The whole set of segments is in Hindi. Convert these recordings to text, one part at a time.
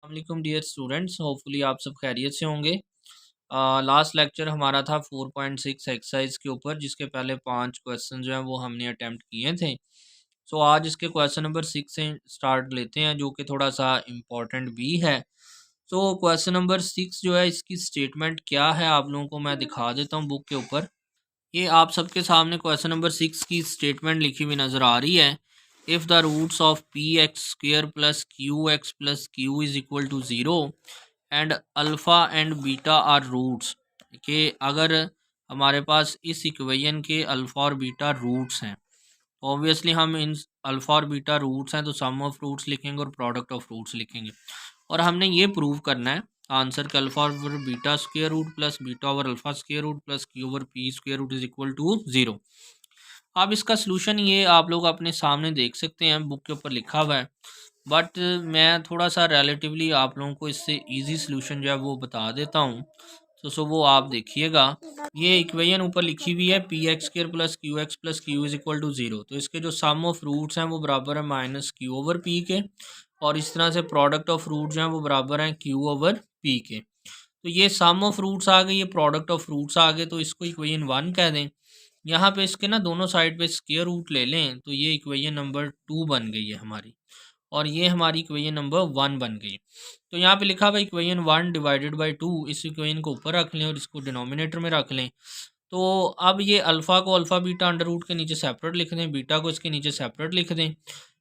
वालेकुम डियर स्टूडेंट्स, होपफुली आप सब खैरियत से होंगे। लास्ट लेक्चर हमारा था 4.6 एक्सरसाइज के ऊपर, जिसके पहले 5 क्वेश्चन जो हैं वो हमने अटेम्प्ट किए थे। सो आज इसके क्वेश्चन नंबर 6 से स्टार्ट लेते हैं, जो कि थोड़ा सा इम्पोर्टेंट भी है। सो क्वेश्चन नंबर 6 जो है, इसकी स्टेटमेंट क्या है आप लोगों को मैं दिखा देता हूँ बुक के ऊपर। ये आप सबके सामने क्वेश्चन नंबर 6 की स्टेटमेंट लिखी हुई नज़र आ रही है। If the roots of P X square plus Q is equal to zero and alpha and beta are roots, कि अगर हमारे पास इस इक्वेशन के अल्फ़ा और बीटा रूट्स हैं, तो ऑब्वियसली हम इन अल्फ़ा और बीटा रूट्स हैं तो सम ऑफ रूट्स लिखेंगे और प्रोडक्ट ऑफ रूट्स लिखेंगे। और हमने ये प्रूव करना है आंसर का alpha over beta square root plus beta over alpha square root plus Q over P square root is equal to zero. अब इसका सलूशन ये आप लोग अपने सामने देख सकते हैं, बुक के ऊपर लिखा हुआ है। बट मैं थोड़ा सा रिलेटिवली आप लोगों को इससे इजी सलूशन जो है वो बता देता हूँ। तो वो आप देखिएगा। ये इक्वेशन ऊपर लिखी हुई है P X square plus Q is equal to zero. तो इसके जो सम ऑफ रूट्स हैं वो बराबर है माइनस क्यू ओवर पी के, और इस तरह से प्रोडक्ट ऑफ रूट जो हैं वो बराबर हैं क्यू ओवर पी के। तो ये सम ऑफ रूट्स आ गए, ये प्रोडक्ट ऑफ रूट्स आ गए, तो इसको इक्वेशन 1 कह दें। यहाँ पे इसके ना दोनों साइड पे स्क्वायर रूट ले लें तो ये इक्वेशन नंबर 2 बन गई है हमारी, और ये हमारी इक्वेशन नंबर 1 बन गई। तो यहाँ पे लिखा हुआ इक्वेशन 1 डिवाइडेड बाई 2, इस इक्वेशन को ऊपर रख लें और इसको डिनोमिनेटर में रख लें। तो अब ये अल्फ़ा को अल्फ़ा बीटा अंडर रूट के नीचे सेपरेट लिख दें, बीटा को इसके नीचे सेपरेट लिख दें,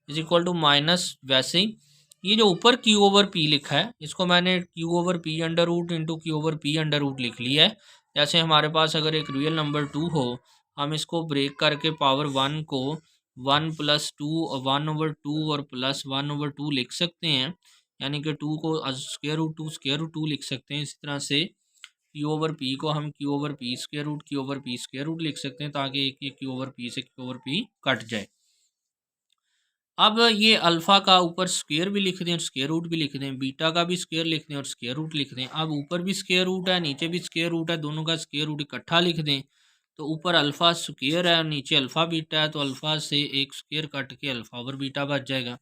इज इक्वल टू माइनस। वैसे ही ये जो ऊपर क्यू ओवर पी लिखा है, इसको मैंने Q over P under root into Q over P under root लिख लिया है। जैसे हमारे पास अगर एक रियल नंबर 2 हो, हम इसको ब्रेक करके पावर 1 को 1 प्लस 2 और 1/2 और प्लस 1/2 लिख सकते हैं, यानी कि 2 को स्क्वायर रूट 2 लिख सकते हैं। इसी तरह से क्यू ओवर पी को हम Q over P square root लिख सकते हैं, ताकि एक ये क्यू ओवर पी से क्यू ओवर पी कट जाए। अब ये अल्फ़ा का ऊपर स्क्वायर भी लिख दें और स्क्वायर रूट भी लिख दें, बीटा का भी स्क्वायर लिख दें और स्क्वायर रूट लिख दें। अब ऊपर भी स्क्वायर रूट है, नीचे भी स्क्वायर रूट है, दोनों का स्क्वायर रूट इकट्ठा लिख दें। तो ऊपर अल्फ़ा स्क्वायर है और नीचे अल्फ़ा बीटा है, तो अल्फ़ा से एक स्क्वायर कट के अल्फ़ा ओवर बीटा बच जाएगा।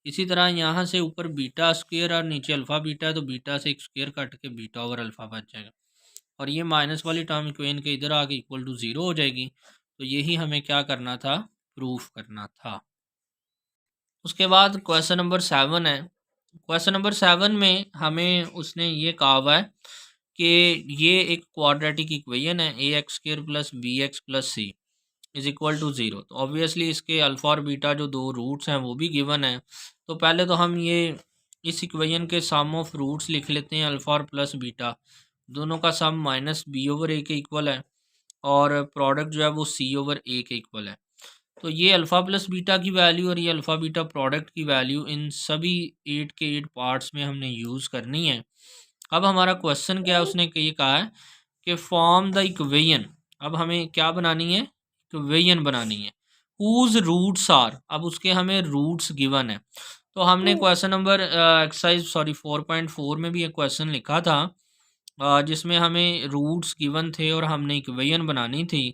इसी तरह यहाँ से ऊपर बीटा स्क्वायर और नीचे अल्फ़ा बीटा है, तो बीटा से एक स्क्वायर कट के बीटा ओवर अल्फ़ा बच जाएगा। और ये माइनस वाली टर्म इक्वेशन के इधर आके इक्वल टू ज़ीरो हो जाएगी। तो यही हमें क्या करना था, प्रूफ करना था। उसके बाद क्वेश्चन नंबर 7 है। क्वेश्चन नंबर 7 में हमें उसने ये कहा हुआ है कि ये एक क्वाड्रेटिक इक्वेशन है, A X square plus B X plus C is equal to zero. तो ऑब्वियसली इसके अल्फ़ा और बीटा जो दो रूट्स हैं वो भी गिवन है। तो पहले तो हम ये इस इक्वेशन के सम ऑफ रूट्स लिख लेते हैं, अल्फ़ा और प्लस बीटा दोनों का सम माइनस बी ओवर ए के इक्वल है, और प्रोडक्ट जो है वो सी ओवर ए के इक्वल है। तो ये अल्फ़ा प्लस बीटा की वैल्यू और ये अल्फ़ा बीटा प्रोडक्ट की वैल्यू इन सभी 8 के 8 पार्ट्स में हमने यूज़ करनी है। अब हमारा क्वेश्चन क्या है, उसने ये कहा है कि फॉर्म द इक्वेशन। अब हमें क्या बनानी है, इक्वेशन बनानी है। हुज रूट्स आर, अब उसके हमें रूट्स गिवन है। तो हमने क्वेश्चन नंबर एक्सरसाइज 4.4 में भी एक क्वेश्चन लिखा था, जिसमें हमें रूट्स गिवन थे और हमने इक्वेशन बनानी थी।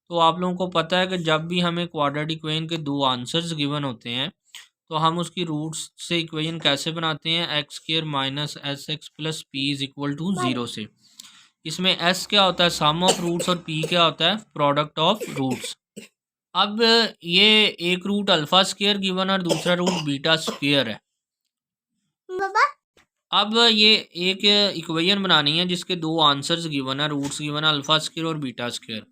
तो आप लोगों को पता है कि जब भी हमें क्वाड्रेटिक इक्वेशन के दो आंसर्स गिवन होते हैं, तो हम उसकी रूट्स से इक्वेशन कैसे बनाते हैं, X square minus S X plus P is equal to zero से। इसमें एस क्या होता है, सम ऑफ रूट्स, और पी क्या होता है, प्रोडक्ट ऑफ रूट्स। अब ये एक रूट अल्फा स्क्वायर गिवन और दूसरा रूट बीटा स्क्वायर है। अब ये एक इक्वेशन बनानी है जिसके दो आंसर्स गिवन है, रूट्स गिवन है अल्फा स्क्वायर और बीटा स्क्वायर।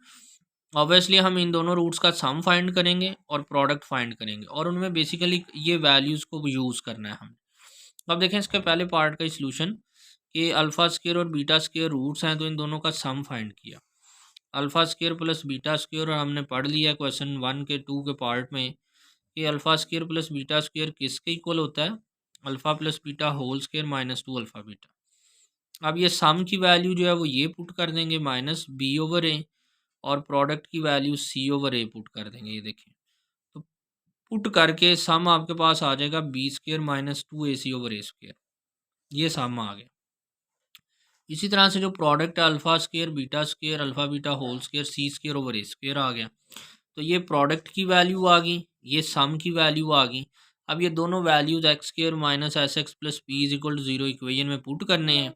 ऑब्वियसली हम इन दोनों रूट्स का सम फाइंड करेंगे और प्रोडक्ट फाइंड करेंगे, और उनमें बेसिकली ये वैल्यूज़ को यूज़ करना है हमें। अब देखें इसके पहले पार्ट का सलूशन, कि अल्फा स्क्वायर और बीटा स्क्वायर रूट्स हैं, तो इन दोनों का सम फाइंड किया, alpha square plus beta square. और हमने पढ़ लिया क्वेश्चन 1 के 2 के पार्ट में कि alpha square plus beta square किसके इक्वल होता है, alpha plus beta whole square minus 2 alpha beta. अब ये सम की वैल्यू जो है वो ये पुट कर देंगे माइनस बी ओवर ए, और प्रोडक्ट की वैल्यू सी ओवर ए पुट कर देंगे। ये देखें, तो पुट करके सम आपके पास आ जाएगा B square minus 2 A C over A square. ये सम आ गया। इसी तरह से जो प्रोडक्ट है alpha square alpha beta whole square C square over A square आ गया। तो ये प्रोडक्ट की वैल्यू आ गई, ये सम की वैल्यू आ गई। अब ये दोनों values X square minus S X plus P is equal to 0 equation में पुट करने हैं।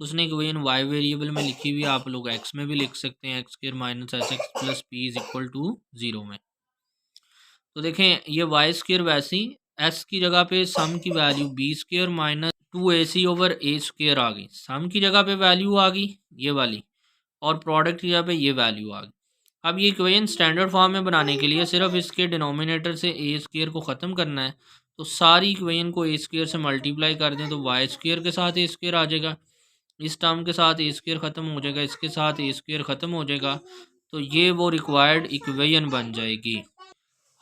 उसने इक्वेशन वाई वेरिएबल में लिखी हुई है, आप लोग एक्स में भी लिख सकते हैं, X square minus S X plus P is equal to 0 में। तो देखें ये वाई स्क्वायर वैसे ही एस की जगह पे सम की value B square minus 2ac over A square आ गई, सम की जगह पे वैल्यू आ गई ये वाली, और प्रोडक्ट की जगह पे ये वैल्यू आ गई। अब ये इक्वेशन स्टैंडर्ड फॉर्म में बनाने के लिए सिर्फ इसके डिनोमिनेटर से ए स्क्वायर को ख़त्म करना है। तो सारी इक्वेशन को ए स्क्वायर से मल्टीप्लाई कर दें तो वाई स्क्वायर के साथ ए स्क्वायर आ जाएगा, इस टर्म के साथ ए स्क्वायर ख़त्म हो जाएगा, इसके साथ ए स्क्वायर ख़त्म हो जाएगा। तो ये वो रिक्वायर्ड इक्वेशन बन जाएगी।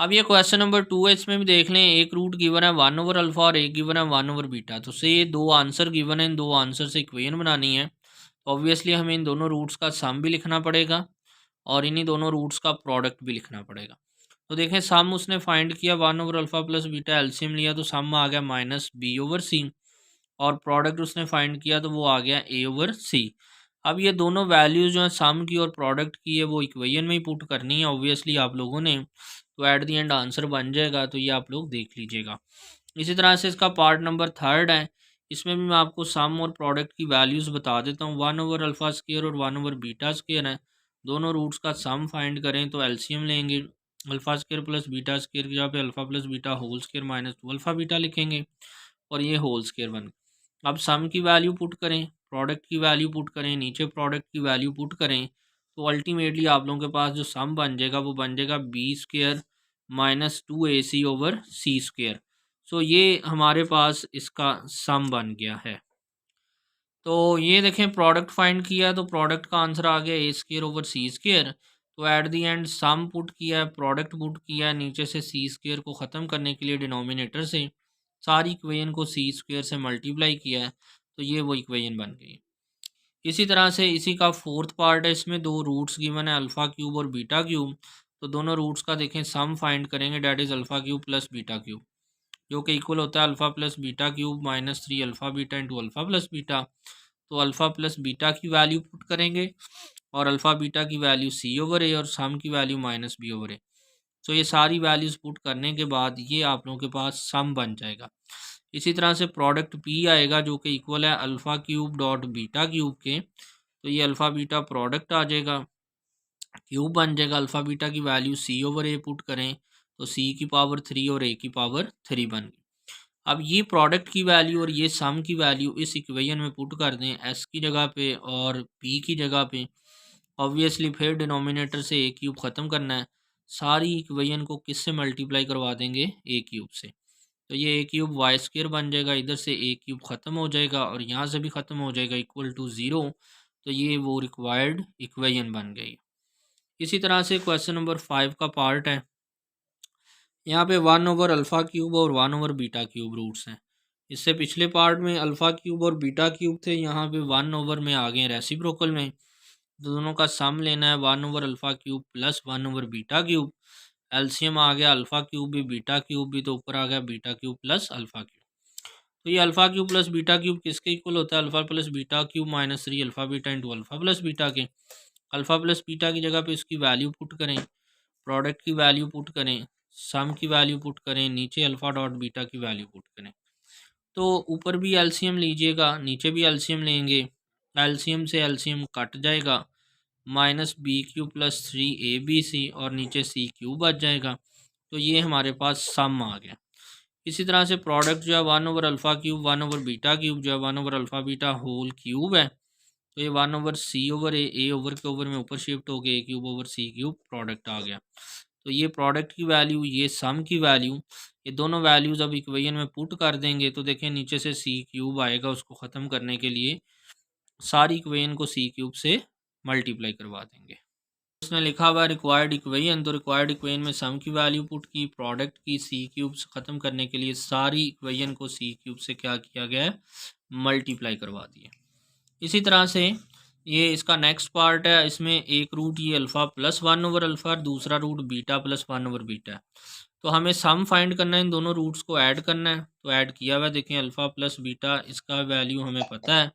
अब ये क्वेश्चन नंबर 2 है, इसमें भी देख लें, एक रूट गिवन है 1 ओवर अल्फा और एक गिवन है 1 ओवर बीटा। तो से ये दो आंसर गिवन है, इन दो आंसर से इक्वेशन बनानी है। तो ऑब्वियसली हमें इन दोनों रूट्स का सम भी लिखना पड़ेगा और इन्हीं दोनों रूट्स का प्रोडक्ट भी लिखना पड़ेगा। तो देखें सम उसने फाइंड किया 1 over alpha plus beta, LCM लिया तो सम आ गया माइनस बी ओवर सी, और प्रोडक्ट उसने फाइंड किया तो वो आ गया ए ओवर सी। अब ये दोनों वैल्यूज़ जो हैं सम की और प्रोडक्ट की है वो इक्वेशन में ही पुट करनी है ऑब्वियसली आप लोगों ने। तो एट दी एंड आंसर बन जाएगा, तो ये आप लोग देख लीजिएगा। इसी तरह से इसका पार्ट नंबर 3 है, इसमें भी मैं आपको सम और प्रोडक्ट की वैल्यूज़ बता देता हूँ। 1 ओवर अल्फा स्क्वायर और 1 ओवर बीटा स्क्वायर है, दोनों रूट्स का सम फाइंड करें तो एलसीएम लेंगे, alpha square plus beta square की जगह पे alpha plus beta whole square minus 2 alpha beta लिखेंगे और ये होल स्क्वायर बन। अब सम की वैल्यू पुट करें, प्रोडक्ट की वैल्यू पुट करें, नीचे प्रोडक्ट की वैल्यू पुट करें, तो अल्टीमेटली आप लोगों के पास जो सम बन जाएगा वो बन जाएगा B square minus 2ac over C square. So ये हमारे पास इसका सम बन गया है। तो ये देखें प्रोडक्ट फाइंड किया तो प्रोडक्ट का आंसर आ गया A square over C square. तो at the end sum put किया है, प्रोडक्ट पुट किया है, नीचे से सी स्क्वायर को ख़त्म करने के लिए डिनोमिनेटर से सारी इक्वेशन को सी स्क्वायर से मल्टीप्लाई किया है, तो ये वो इक्वेशन बन गई। इसी तरह से इसी का फोर्थ पार्ट है, इसमें दो रूट्स गिवन है अल्फ़ा क्यूब और बीटा क्यूब। तो दोनों रूट्स का देखें सम फाइंड करेंगे, that is alpha cube plus beta cube, जो कि इक्वल होता है alpha plus beta cube minus 3 alpha beta into alpha plus beta. तो अल्फ़ा प्लस बीटा की वैल्यू पुट करेंगे और अल्फ़ा बीटा की वैल्यू सी ओवर ए और सम की value minus B over A. तो ये सारी वैल्यूज़ पुट करने के बाद ये आप लोगों के पास सम बन जाएगा। इसी तरह से प्रोडक्ट पी आएगा जो कि इक्वल है alpha cube dot beta cube के। तो ये अल्फ़ा बीटा प्रोडक्ट आ जाएगा, क्यूब बन जाएगा, अल्फ़ा बीटा की वैल्यू सी ओवर ए पुट करें तो सी की पावर 3 और ए की पावर 3 बन गई। अब ये प्रोडक्ट की वैल्यू और ये सम की वैल्यू इस इक्वेशन में पुट कर दें, एस की जगह पे और पी की जगह पे। ऑब्वियसली फिर डिनोमिनेटर से ए क्यूब ख़त्म करना है, सारी इक्वेशन को किससे मल्टीप्लाई करवा देंगे, ए क्यूब से। तो ये ए क्यूब वाई स्क्वायर बन जाएगा, इधर से ए क्यूब ख़त्म हो जाएगा और यहाँ से भी ख़त्म हो जाएगा, इक्वल टू 0। तो ये वो रिक्वायर्ड इक्वेशन बन गई। इसी तरह से क्वेश्चन नंबर 5 का पार्ट है, यहाँ पे 1 ओवर अल्फ़ा क्यूब और 1 ओवर बीटा क्यूब रूट्स हैं। इससे पिछले पार्ट में अल्फ़ा क्यूब और बीटा क्यूब थे, यहाँ पे 1 ओवर में आ गए हैं रेसिप्रोकल में। दोनों का सम लेना है 1 over alpha cube plus 1 over beta cube. LCM आ गया अल्फ़ा क्यूब भी बीटा क्यूब भी, तो ऊपर आ गया beta cube plus alpha cube. तो ये alpha cube plus beta cube किसके इक्वल होता है, alpha plus beta cube minus 3 alpha beta into alpha plus beta के। अल्फ़ा प्लस बीटा की जगह पे इसकी वैल्यू पुट करें, प्रोडक्ट की वैल्यू पुट करें, सम की वैल्यू पुट करें, नीचे अल्फ़ा डॉट बीटा की वैल्यू पुट करें। तो ऊपर भी एलसीएम लीजिएगा, नीचे भी एलसीएम लेंगे, एलसीएम से एलसीएम कट जाएगा, minus B Q plus 3 ABC और नीचे सी क्यूब बच जाएगा। तो ये हमारे पास सम आ गया। इसी तरह से प्रोडक्ट जो है 1 over alpha cube 1 over beta cube जो है 1 over alpha beta whole cube है। तो ये 1 over C over A over के ओवर में ऊपर शिफ्ट हो गया, A cube over C cube product आ गया। तो ये प्रोडक्ट की वैल्यू, ये सम की वैल्यू, ये दोनों वैल्यूज़ अब इक्वेशन में पुट कर देंगे तो देखें नीचे से सी क्यूब आएगा, उसको ख़त्म करने के लिए सारी इक्वेशन को सी क्यूब से मल्टीप्लाई करवा देंगे। उसने लिखा हुआ रिक्वायर्ड इक्वेशन, तो रिक्वायर्ड इक्वेशन में सम की वैल्यू पुट की, प्रोडक्ट की, सी क्यूब से ख़त्म करने के लिए सारी इक्वेशन को सी क्यूब से क्या किया गया है, मल्टीप्लाई करवा दिया। इसी तरह से ये इसका नेक्स्ट पार्ट है, इसमें एक रूट ये अल्फ़ा प्लस 1 ओवर अल्फ़ा और दूसरा root beta plus 1 over beta है। तो हमें सम फाइंड करना है, इन दोनों रूट्स को ऐड करना है। तो ऐड किया हुआ देखें, अल्फ़ा प्लस बीटा इसका वैल्यू हमें पता है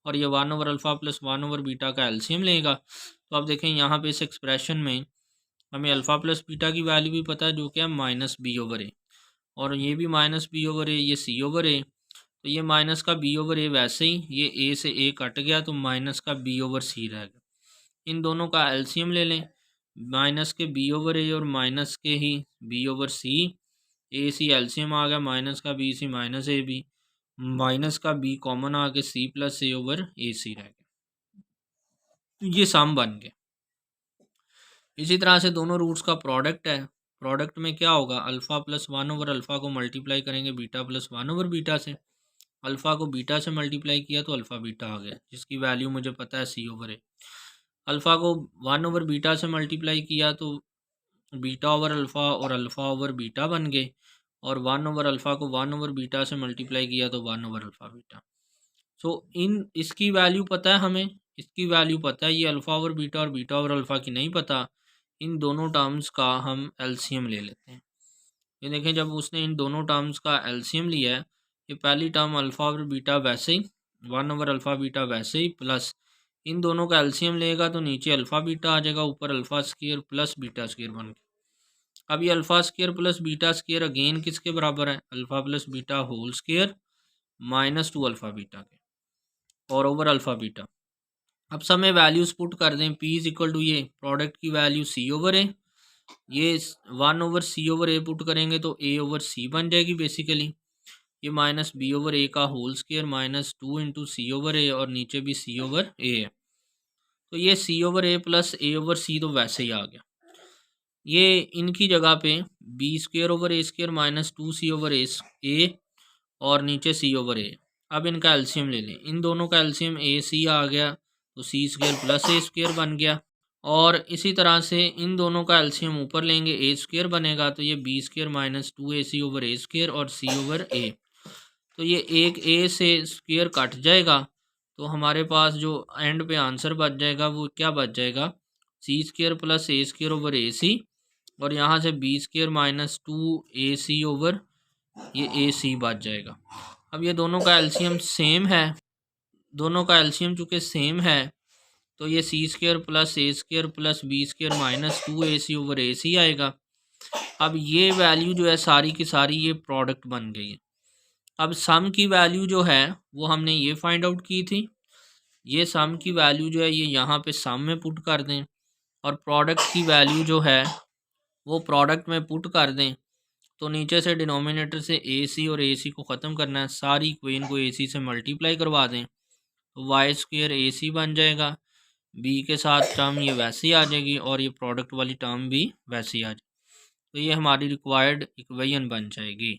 और ये 1 over alpha plus 1 over beta का एलसीएम लेगा। तो अब देखें यहाँ पे इस एक्सप्रेशन में हमें अल्फ़ा प्लस बीटा की वैल्यू भी पता है जो कि है माइनस बी ओवर ए, और ये भी माइनस बी ओवर ए, ये सी ओवर ए। तो ये माइनस का बी ओवर ए वैसे ही, ये ए से ए कट गया तो माइनस का बी ओवर सी रह गया। इन दोनों का एलसीएम ले लें, माइनस के बी ओवर ए और माइनस के ही B over C. A C LCM आ गया, माइनस का B C minus A B, minus का बी कॉमन आ के C plus A over A सी रह गया। तो ये सम बन गया। इसी तरह से दोनों रूट्स का प्रोडक्ट है, प्रोडक्ट में क्या होगा, alpha plus one over alpha को मल्टीप्लाई करेंगे beta plus one over beta से। अल्फ़ा को बीटा से मल्टीप्लाई किया तो अल्फ़ा बीटा आ गया, जिसकी वैल्यू मुझे पता है सी ओवर ए। अल्फ़ा को वन ओवर बीटा से मल्टीप्लाई किया तो बीटा ओवर अल्फ़ा और अल्फ़ा ओवर बीटा बन गए, और वन ओवर अल्फ़ा को वन ओवर बीटा से मल्टीप्लाई किया तो वन ओवर अल्फ़ा बीटा। सो इन इसकी वैल्यू पता है हमें, इसकी वैल्यू पता है, ये अल्फ़ा ओवर बीटा और बीटा ओवर अल्फ़ा की नहीं पता। इन दोनों टर्म्स का हम एलसीएम ले लेते हैं। ये देखें, जब उसने इन दोनों टर्म्स का एलसीएम लिया है, ये पहली टर्म अल्फ़ा ओवर बीटा वैसे ही, वन ओवर अल्फ़ा बीटा वैसे ही, प्लस इन दोनों का एलसीएम लेगा तो नीचे अल्फ़ा बीटा आ जाएगा, ऊपर alpha square plus beta square बन गया। अब ये alpha square plus beta square again किसके बराबर है, alpha plus beta whole square minus two alpha beta के, और ओवर अल्फ़ा बीटा। अब सब में वैल्यूज़ पुट कर दें, पी इज इक्वल टू ये प्रोडक्ट की वैल्यू सी ओवर ए, ये वन ओवर सी ओवर ए पुट करेंगे तो ए ओवर सी बन जाएगी बेसिकली, ये माइनस बी ओवर ए का whole square minus two into C over A, और नीचे भी सी ओवर ए है। तो ये C over A plus A over C तो वैसे ही आ गया, ये इनकी जगह पे B square over A square minus two C over A और नीचे सी ओवर ए। अब इनका एलसीएम ले लें, इन दोनों का एलसीएम ए सी आ गया तो सी स्क्वायर प्लस ए स्क्वायर बन गया, और इसी तरह से इन दोनों का एलसीएम ऊपर लेंगे, ए स्क्वायर बनेगा तो ये B square minus two A C over A square और सी ओवर ए। तो ये एक ए से स्क्वायर कट जाएगा, तो हमारे पास जो एंड पे आंसर बच जाएगा वो क्या बच जाएगा, सी square plus A square over A सी, और यहाँ से B square minus two A C over ये ए सी बच जाएगा। अब ये दोनों का एलसीएम सेम है, दोनों का एलसीएम चूँकि सेम है तो ये C square plus A square plus B square minus two A C over A C आएगा। अब ये वैल्यू जो है सारी की सारी ये प्रोडक्ट बन गई है। अब सम की वैल्यू जो है वो हमने ये फाइंड आउट की थी, ये सम की वैल्यू जो है ये यहाँ पे सम में पुट कर दें, और प्रोडक्ट की वैल्यू जो है वो प्रोडक्ट में पुट कर दें। तो नीचे से डिनोमिनेटर से ए सी और ए सी को ख़त्म करना है, सारी इक्वेशन को ए सी से मल्टीप्लाई करवा दें तो वाई स्क्वायर ए सी बन जाएगा, बी के साथ टर्म ये वैसे ही आ जाएगी और ये प्रोडक्ट वाली टर्म भी वैसे ही आ जाएगी। तो ये हमारी रिक्वायर्ड इक्वेशन बन जाएगी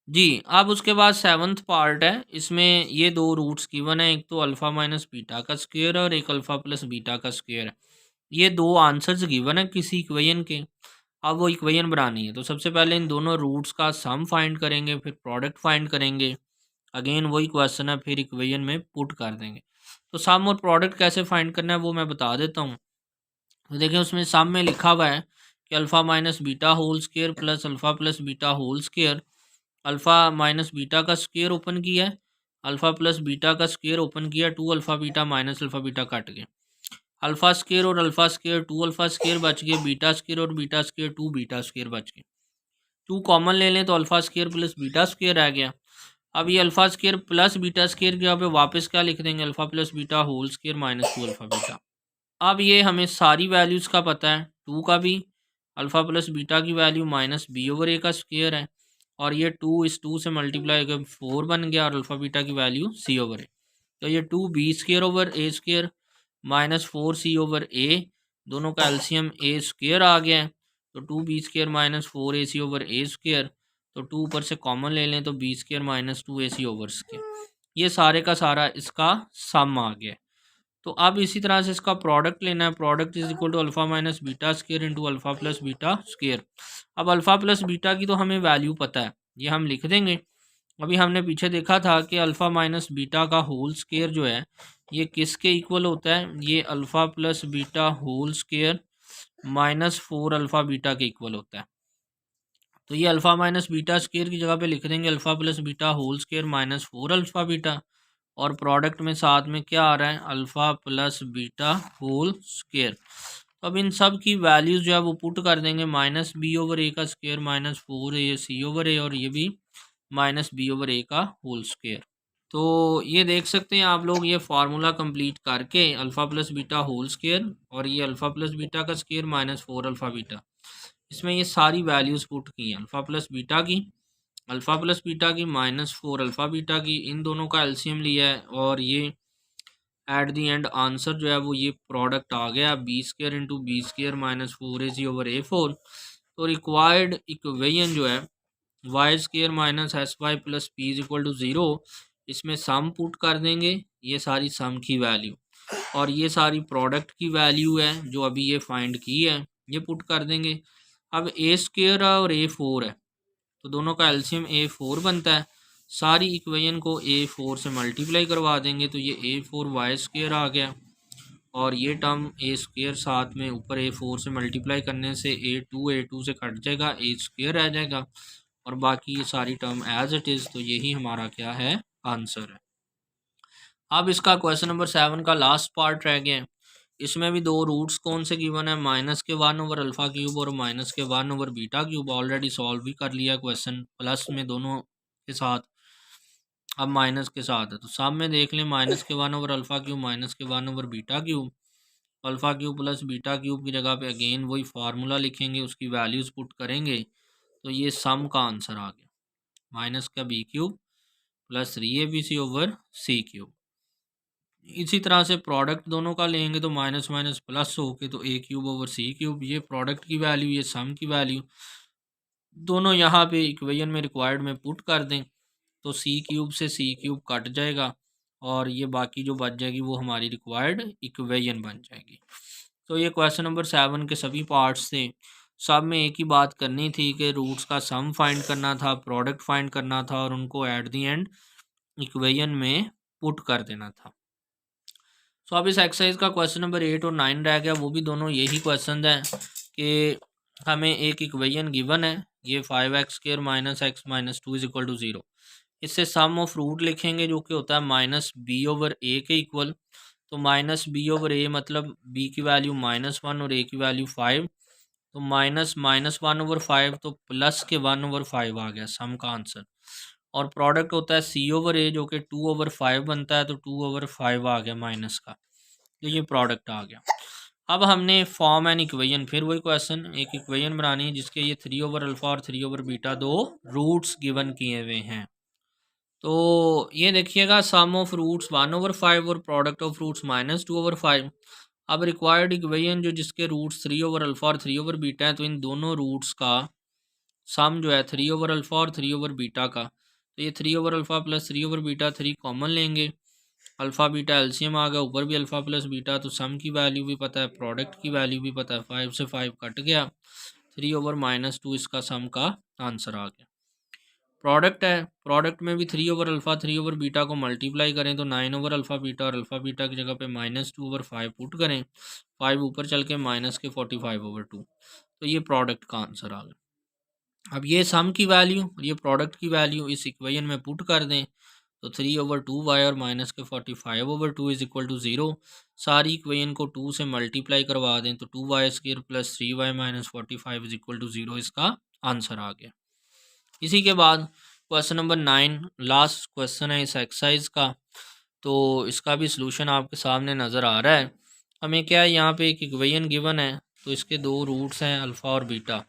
जी। अब उसके बाद सेवन्थ पार्ट है, इसमें ये दो रूट्स गिवन है, एक तो अल्फ़ा माइनस बीटा का स्क्वायर और एक अल्फ़ा प्लस बीटा का स्क्वायर है। ये दो आंसर्स गिवन है किसी इक्वेशन के, अब वो इक्वेशन बनानी है। तो सबसे पहले इन दोनों रूट्स का सम फाइंड करेंगे, फिर प्रोडक्ट फाइंड करेंगे, अगेन वही क्वेश्चन है, फिर इक्वेशन में पुट कर देंगे। तो सम और प्रोडक्ट कैसे फाइंड करना है वो मैं बता देता हूँ। तो देखिए उसमें सम में लिखा हुआ है कि alpha minus beta whole square plus alpha plus beta whole square, alpha minus beta का स्क्वायर ओपन किया है, अल्फ़ा प्लस बीटा का स्क्वायर ओपन किया, two alpha beta minus alpha beta cut गए, अल्फ़ा स्क्वायर और alpha square two alpha square बच गए, बीटा स्क्वायर और beta square two beta square बच गए। टू कॉमन ले लें तो alpha square plus beta square आ गया। अब ये alpha square plus beta square के यहाँ पे वापस क्या लिख देंगे, alpha plus beta whole square minus two alpha beta. अब ये हमें सारी वैल्यूज़ का पता है, टू का भी, अल्फ़ा प्लस बीटा की value minus B over A का स्क्वायर है, और ये टू इस टू से मल्टीप्लाई कर फोर बन गया, और अल्फ़ा बीटा की वैल्यू सी ओवर ए। तो ये two B square over A square minus four C over A, दोनों का एलसीएम ए स्क्वायर आ गया है, तो two B square minus four A C over A square, तो टू ऊपर से कॉमन ले लें तो B square minus two A C over square, ये सारे का सारा इसका सम आ गया। तो अब इसी तरह से इसका प्रोडक्ट लेना है, product is equal to alpha minus beta square into alpha plus beta square. अब अल्फ़ा प्लस बीटा की तो हमें वैल्यू पता है, ये हम लिख देंगे। अभी हमने पीछे देखा था कि अल्फ़ा माइनस बीटा का होल स्क्वायर जो है ये किसके इक्वल होता है, ये alpha plus beta whole square minus four alpha beta के इक्वल होता है। तो ये अल्फ़ा माइनस बीटा स्क्वायर की जगह पे लिख देंगे alpha plus beta whole square minus four alpha beta, और प्रोडक्ट में साथ में क्या आ रहा है, alpha plus beta whole square. तो अब इन सब की वैल्यूज़ जो है वो पुट कर देंगे, माइनस बी ओवर ए का square minus 4 A C over A, और ये भी माइनस बी ओवर ए का होल स्क्वायर। तो ये देख सकते हैं आप लोग, ये फार्मूला कंप्लीट करके alpha plus beta whole square और ये अल्फ़ा प्लस बीटा का स्क्वायर माइनस 4 अल्फ़ा बीटा, इसमें ये सारी वैल्यूज़ पुट की हैं, अल्फ़ा प्लस बीटा की माइनस 4 अल्फ़ा बीटा की, इन दोनों का एलसीएम लिया है, और ये एट दी एंड आंसर जो है वो ये प्रोडक्ट आ गया, B square into B square minus 4ac over a4। तो रिक्वायर्ड इक्वेशन जो है Y square minus S Y plus P is equal to 0, इसमें सम पुट कर देंगे, ये सारी सम की वैल्यू और ये सारी प्रोडक्ट की वैल्यू है जो अभी ये फाइंड की है, ये पुट कर देंगे। अब ए स्क्र और a4 है, तो दोनों का एलसीएम a4 बनता है, सारी इक्वेशन को a4 से मल्टीप्लाई करवा देंगे, तो ये a4 वाई स्क्र आ गया, और ये टर्म ए स्क्र साथ में ऊपर a4 से मल्टीप्लाई करने से a2 से कट जाएगा, ए स्क्र रह जाएगा, और बाकी ये सारी टर्म एज इट इज़। तो यही हमारा क्या है, आंसर है। अब इसका क्वेश्चन नंबर 7 का लास्ट पार्ट रह गया है, इसमें भी दो रूट्स कौन से गिवन है, माइनस के 1 ओवर अल्फ़ा क्यूब और माइनस के 1 over beta cube. Already solve भी कर लिया क्वेश्चन, प्लस में दोनों के साथ, अब माइनस के साथ है, तो सब में देख लें, माइनस के 1 ओवर अल्फ़ा क्यूब माइनस के 1 over beta cube, alpha cube plus beta cube की जगह पे अगेन वही फार्मूला लिखेंगे, उसकी वैल्यूज़ पुट करेंगे, तो ये सम का आंसर आ गया, माइनस का B cube plus 3abc over C cube. इसी तरह से प्रोडक्ट दोनों का लेंगे, तो माइनस माइनस प्लस होके तो ए क्यूब ओवर सी क्यूब, ये प्रोडक्ट की वैल्यू, ये सम की वैल्यू, दोनों यहाँ पे इक्वेशन में रिक्वायर्ड में पुट कर दें, तो सी क्यूब से सी क्यूब कट जाएगा, और ये बाकी जो बच जाएगी वो हमारी रिक्वायर्ड इक्वेशन बन जाएगी। तो ये क्वेश्चन नंबर 7 के सभी पार्ट्स थे, सब में एक ही बात करनी थी कि रूट्स का सम फाइंड करना था, प्रोडक्ट फाइंड करना था, और उनको एट दी एंड इक्वेशन में पुट कर देना था। सो अब इस एक्सरसाइज का क्वेश्चन नंबर 8 और 9 रह गया, वो भी दोनों यही क्वेश्चन हैं कि हमें एक इक्वेशन गिवन है, ये 5x square minus X minus 2 is equal to 0, इससे सम ऑफ रूट लिखेंगे जो कि होता है माइनस बी ओवर ए के इक्वल, तो माइनस बी ओवर ए मतलब बी की वैल्यू -1 और ए की वैल्यू 5, तो माइनस -1/5 तो प्लस के 1/5 आ गया सम का आंसर, और प्रोडक्ट होता है सी ओवर ए जो कि 2/5 बनता है, तो 2/5 आ गया माइनस का, तो ये प्रोडक्ट आ गया। अब हमने फॉर्म एंड इक्वेशन, फिर वही क्वेश्चन, एक इक्वेशन बनानी है जिसके ये 3 ओवर अल्फ़ा और 3 ओवर बीटा दो रूट्स गिवन किए हुए हैं। तो ये देखिएगा, सम ऑफ रूट्स 1/5 और प्रोडक्ट ऑफ रूट्स -2/5। अब रिक्वायर्ड इक्वेशन जो जिसके रूट्स 3 ओवर अल्फ़ा और 3 ओवर बीटा है, तो इन दोनों रूट्स का सम जो है 3 ओवर अल्फ़ा और 3 ओवर बीटा का, तो ये 3 over alpha plus 3 over beta 3 common लेंगे, अल्फ़ा बीटा एलसीएम आ गया, ऊपर भी अल्फ़ा प्लस बीटा, तो सम की वैल्यू भी पता है, प्रोडक्ट की वैल्यू भी पता है, 5 से 5 कट गया, 3 ओवर -2 इसका सम का आंसर आ गया। प्रोडक्ट है, प्रोडक्ट में भी 3 ओवर अल्फ़ा 3 ओवर बीटा को मल्टीप्लाई करें तो 9 ओवर अल्फ़ा बीटा, और अल्फ़ा बीटा की जगह पे -2/5 पुट करें, 5 ऊपर चल के माइनस के 45/2, तो ये प्रोडक्ट का आंसर आ गया। अब ये सम की वैल्यू और ये प्रोडक्ट की वैल्यू इस इक्वेशन में पुट कर दें, तो 3/2y और माइनस के 45/2 इज इक्वल टू 0, सारी इक्वेशन को 2 से मल्टीप्लाई करवा दें, तो 2y² plus 3y minus 45 is equal to 0 इसका आंसर आ गया। इसी के बाद क्वेश्चन नंबर 9 लास्ट क्वेश्चन है इस एक्सरसाइज का, तो इसका भी सलूशन आपके सामने नज़र आ रहा है। हमें क्या है, यहाँ पे एक इक्वेशन गिवन है, तो इसके दो रूट्स हैं अल्फ़ा और बीटा,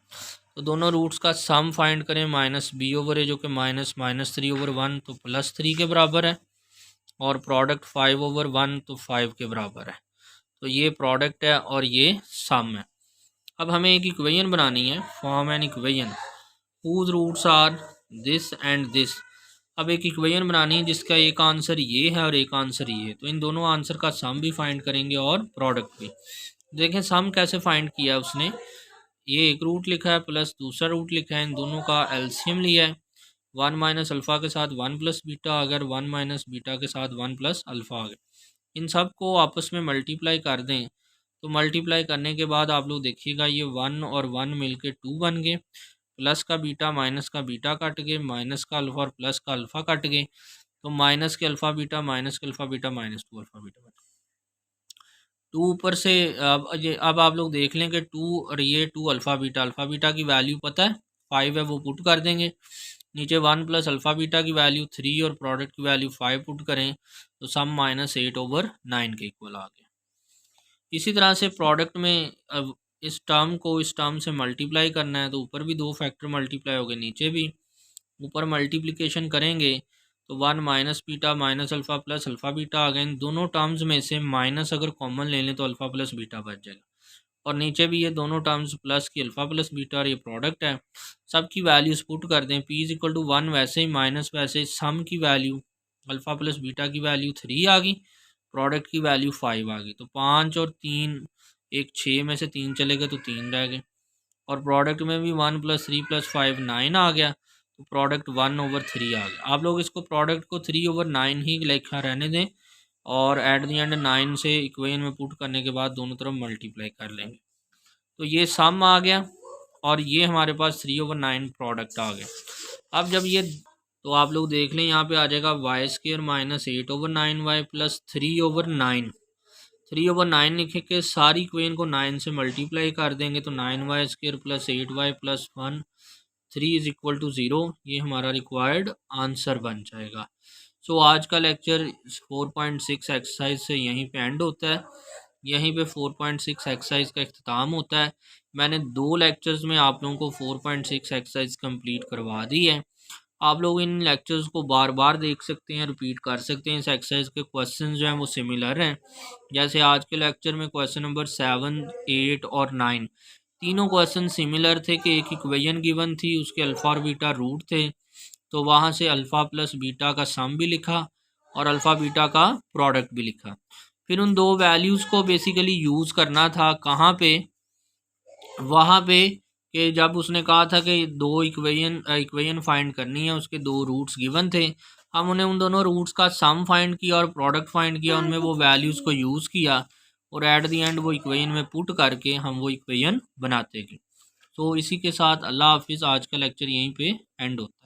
तो दोनों रूट्स का सम फाइंड करें, माइनस बी ओवर ए जो कि -3/1 तो +3 के बराबर है, और प्रोडक्ट 5/1 तो 5 के बराबर है, तो ये प्रोडक्ट है और ये सम है। अब हमें एक इक्वेशन बनानी है, form an equation whose roots are this and this. अब एक इक्वेशन बनानी है जिसका एक आंसर ये है और एक आंसर ये है, तो इन दोनों आंसर का सम भी फाइंड करेंगे और प्रोडक्ट भी। देखें सम कैसे फाइंड किया है उसने, ये एक रूट लिखा है प्लस दूसरा रूट लिखा है, इन दोनों का एलसीएम लिया है, 1 माइनस अल्फ़ा के साथ 1 प्लस बीटा, अगर 1 माइनस बीटा के साथ 1 प्लस अल्फ़ा आ गया, इन सब को आपस में मल्टीप्लाई कर दें, तो मल्टीप्लाई करने के बाद आप लोग देखिएगा ये 1 और 1 मिलके 2 बन गए, प्लस का बीटा माइनस का बीटा कट गए, माइनस का अल्फ़ा और प्लस का अल्फ़ा कट गए, तो माइनस के अल्फ़ा बीटा माइनस के अल्फ़ा बीटा -2 अल्फ़ा बीटा बन गए। टू ऊपर से अब आप लोग देख लें कि टू और ये टू अल्फ़ा बीटा की वैल्यू पता है 5 है, वो पुट कर देंगे। नीचे 1 प्लस अल्फ़ा बीटा की वैल्यू 3 और प्रोडक्ट की वैल्यू 5 पुट करें तो सम -8/9 के इक्वल आ गया। इसी तरह से प्रोडक्ट में अब इस टर्म को इस टर्म से मल्टीप्लाई करना है तो ऊपर भी 2 फैक्टर मल्टीप्लाई हो गए, नीचे भी। ऊपर मल्टीप्लिकेशन करेंगे तो 1 minus beta minus alpha plus alpha beta आ गए। इन दोनों टर्म्स में से माइनस अगर कॉमन ले लें तो अल्फ़ा प्लस बीटा बच जाएगा। और नीचे भी ये दोनों टर्म्स प्लस की अल्फ़ा प्लस बीटा और ये प्रोडक्ट है, सब की वैल्यूज़ पुट कर दें। पी इज इक्वल टू 1 वैसे ही माइनस वैसे ही सम की वैल्यू अल्फ़ा प्लस बीटा की वैल्यू 3 आ गई, प्रोडक्ट की वैल्यू 5 आ गई। तो 5 और 3 एक 6 में से 3 चले गए तो 3 रह गए। और प्रोडक्ट में भी 1 प्लस 3 प्लस 5 9 आ गया, तो प्रोडक्ट 1/3 आ गया। आप लोग इसको प्रोडक्ट को 3/9 ही लिखा रहने दें और एट द एंड 9 से इक्वेशन में पुट करने के बाद दोनों तरफ मल्टीप्लाई कर लेंगे। तो ये सम आ गया और ये हमारे पास 3/9 प्रोडक्ट आ गया। अब जब ये तो आप लोग देख लें यहाँ पे आ जाएगा y² माइनस 8/9y प्लस 3/9। 3/9 लिखे के सारी इक्वेशन को 9 से मल्टीप्लाई कर देंगे तो 9y² plus 8y plus 1 3 is equal to 0। ये हमारा रिक्वायर्ड आंसर बन जाएगा। सो आज का लेक्चर 4.6 एक्सरसाइज से यहीं पे एंड होता है। यहीं पे 4.6 एक्सरसाइज का इख्तिताम होता है। मैंने 2 लेक्चर्स में आप लोगों को 4.6 एक्सरसाइज कंप्लीट करवा दी है। आप लोग इन लेक्चर्स को बार बार देख सकते हैं, रिपीट कर सकते हैं। इस एक्सरसाइज के क्वेश्चन जो हैं वो सिमिलर हैं। जैसे आज के लेक्चर में क्वेश्चन नंबर 7, 8 और 9 तीनों क्वेश्चन सिमिलर थे कि एक इक्वेशन गिवन थी, उसके अल्फ़ा और बीटा रूट थे, तो वहाँ से अल्फ़ा प्लस बीटा का सम भी लिखा और अल्फ़ा बीटा का प्रोडक्ट भी लिखा। फिर उन दो वैल्यूज़ को बेसिकली यूज़ करना था कहाँ पे, वहाँ पे कि जब उसने कहा था कि दो इक्वेशन फाइंड करनी है, उसके दो रूट्स गिवन थे, हम उन्हें उन दोनों रूट्स का सम फाइंड किया और प्रोडक्ट फाइंड किया, उनमें वो वैल्यूज़ को यूज़ किया और एट द एंड वो इक्वेशन में पुट करके हम वो इक्वेशन बनाते गए। तो इसी के साथ अल्लाह हाफिज़। आज का लेक्चर यहीं पे एंड होता है।